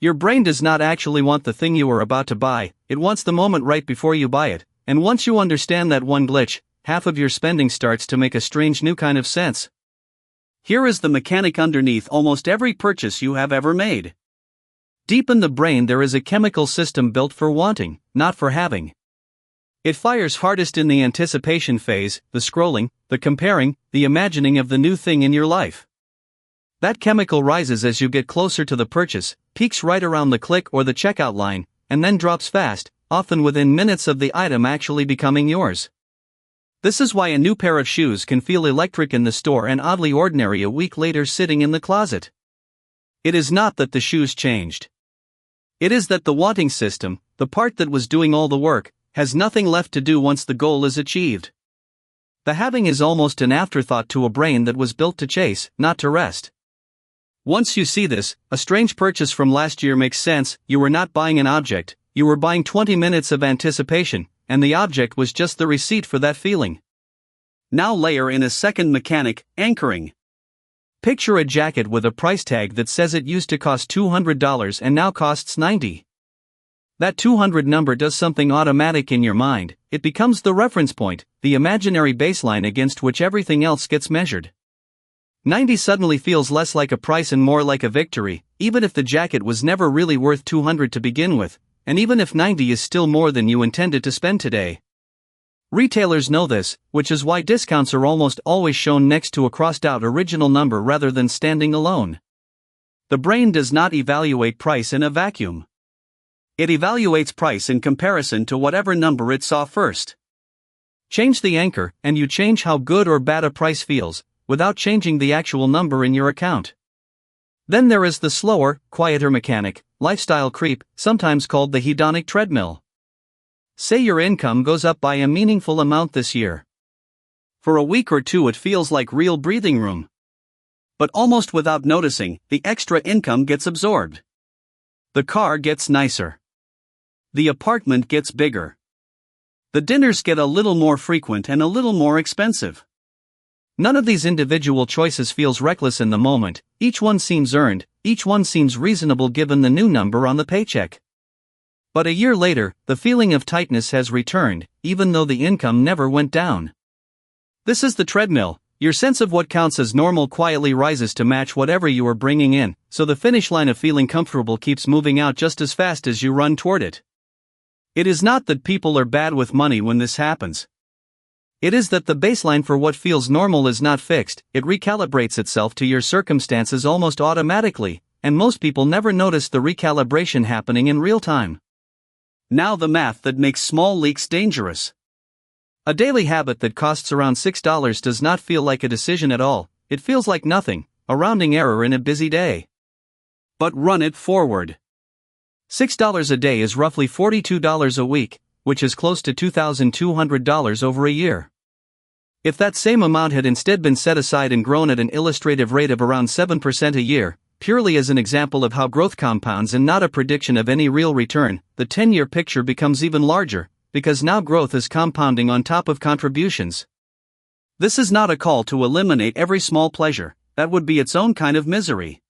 Your brain does not actually want the thing you are about to buy, it wants the moment right before you buy it, and once you understand that one glitch, half of your spending starts to make a strange new kind of sense. Here is the mechanic underneath almost every purchase you have ever made. Deep in the brain there is a chemical system built for wanting, not for having. It fires hardest in the anticipation phase, the scrolling, the comparing, the imagining of the new thing in your life. That chemical rises as you get closer to the purchase, peaks right around the click or the checkout line, and then drops fast, often within minutes of the item actually becoming yours. This is why a new pair of shoes can feel electric in the store and oddly ordinary a week later sitting in the closet. It is not that the shoes changed. It is that the wanting system, the part that was doing all the work, has nothing left to do once the goal is achieved. The having is almost an afterthought to a brain that was built to chase, not to rest. Once you see this, a strange purchase from last year makes sense. You were not buying an object, you were buying 20 minutes of anticipation, and the object was just the receipt for that feeling. Now layer in a second mechanic, anchoring. Picture a jacket with a price tag that says it used to cost $200 and now costs $90. That 200 number does something automatic in your mind. It becomes the reference point, the imaginary baseline against which everything else gets measured. 90 suddenly feels less like a price and more like a victory, even if the jacket was never really worth $200 to begin with, and even if 90 is still more than you intended to spend today. Retailers know this, which is why discounts are almost always shown next to a crossed-out original number rather than standing alone. The brain does not evaluate price in a vacuum. It evaluates price in comparison to whatever number it saw first. Change the anchor, and you change how good or bad a price feels, without changing the actual number in your account. Then there is the slower, quieter mechanic, lifestyle creep, sometimes called the hedonic treadmill. Say your income goes up by a meaningful amount this year. For a week or two it feels like real breathing room. But almost without noticing, the extra income gets absorbed. The car gets nicer. The apartment gets bigger. The dinners get a little more frequent and a little more expensive. None of these individual choices feels reckless in the moment, each one seems earned, each one seems reasonable given the new number on the paycheck. But a year later, the feeling of tightness has returned, even though the income never went down. This is the treadmill. Your sense of what counts as normal quietly rises to match whatever you are bringing in, so the finish line of feeling comfortable keeps moving out just as fast as you run toward it. It is not that people are bad with money when this happens. It is that the baseline for what feels normal is not fixed, it recalibrates itself to your circumstances almost automatically, and most people never notice the recalibration happening in real time. Now the math that makes small leaks dangerous. A daily habit that costs around $6 does not feel like a decision at all, it feels like nothing, a rounding error in a busy day. But run it forward. $6 a day is roughly $42 a week, which is close to $2,200 over a year. If that same amount had instead been set aside and grown at an illustrative rate of around 7% a year, purely as an example of how growth compounds and not a prediction of any real return, the 10-year picture becomes even larger, because now growth is compounding on top of contributions. This is not a call to eliminate every small pleasure, that would be its own kind of misery.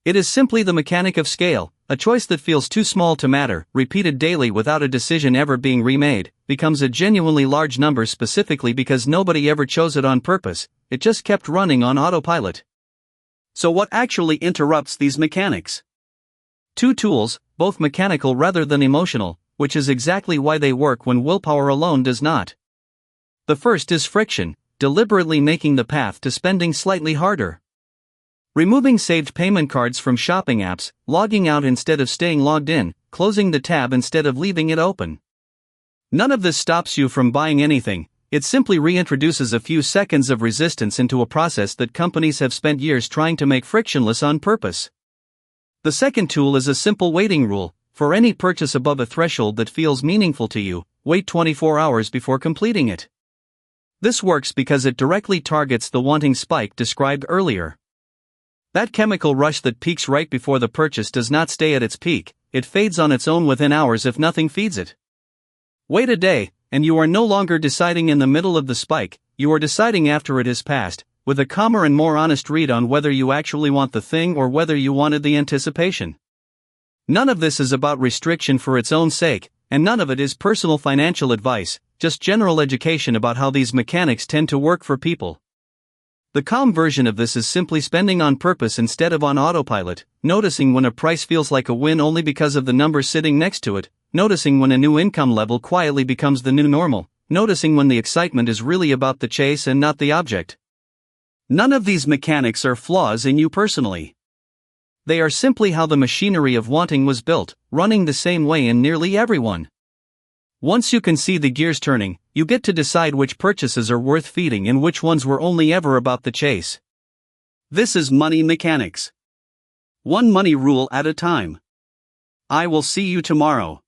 It is simply the mechanic of scale, a choice that feels too small to matter, repeated daily without a decision ever being remade, becomes a genuinely large number specifically because nobody ever chose it on purpose, it just kept running on autopilot. So what actually interrupts these mechanics? Two tools, both mechanical rather than emotional, which is exactly why they work when willpower alone does not. The first is friction, deliberately making the path to spending slightly harder. Removing saved payment cards from shopping apps, logging out instead of staying logged in, closing the tab instead of leaving it open. None of this stops you from buying anything, it simply reintroduces a few seconds of resistance into a process that companies have spent years trying to make frictionless on purpose. The second tool is a simple waiting rule. For any purchase above a threshold that feels meaningful to you, wait 24 hours before completing it. This works because it directly targets the wanting spike described earlier. That chemical rush that peaks right before the purchase does not stay at its peak, it fades on its own within hours if nothing feeds it. Wait a day, and you are no longer deciding in the middle of the spike, you are deciding after it has passed, with a calmer and more honest read on whether you actually want the thing or whether you wanted the anticipation. None of this is about restriction for its own sake, and none of it is personal financial advice, just general education about how these mechanics tend to work for people. The calm version of this is simply spending on purpose instead of on autopilot, noticing when a price feels like a win only because of the number sitting next to it, noticing when a new income level quietly becomes the new normal, noticing when the excitement is really about the chase and not the object. None of these mechanics are flaws in you personally. They are simply how the machinery of wanting was built, running the same way in nearly everyone. Once you can see the gears turning, you get to decide which purchases are worth feeding and which ones were only ever about the chase. This is Money Mechanics. One money rule at a time. I will see you tomorrow.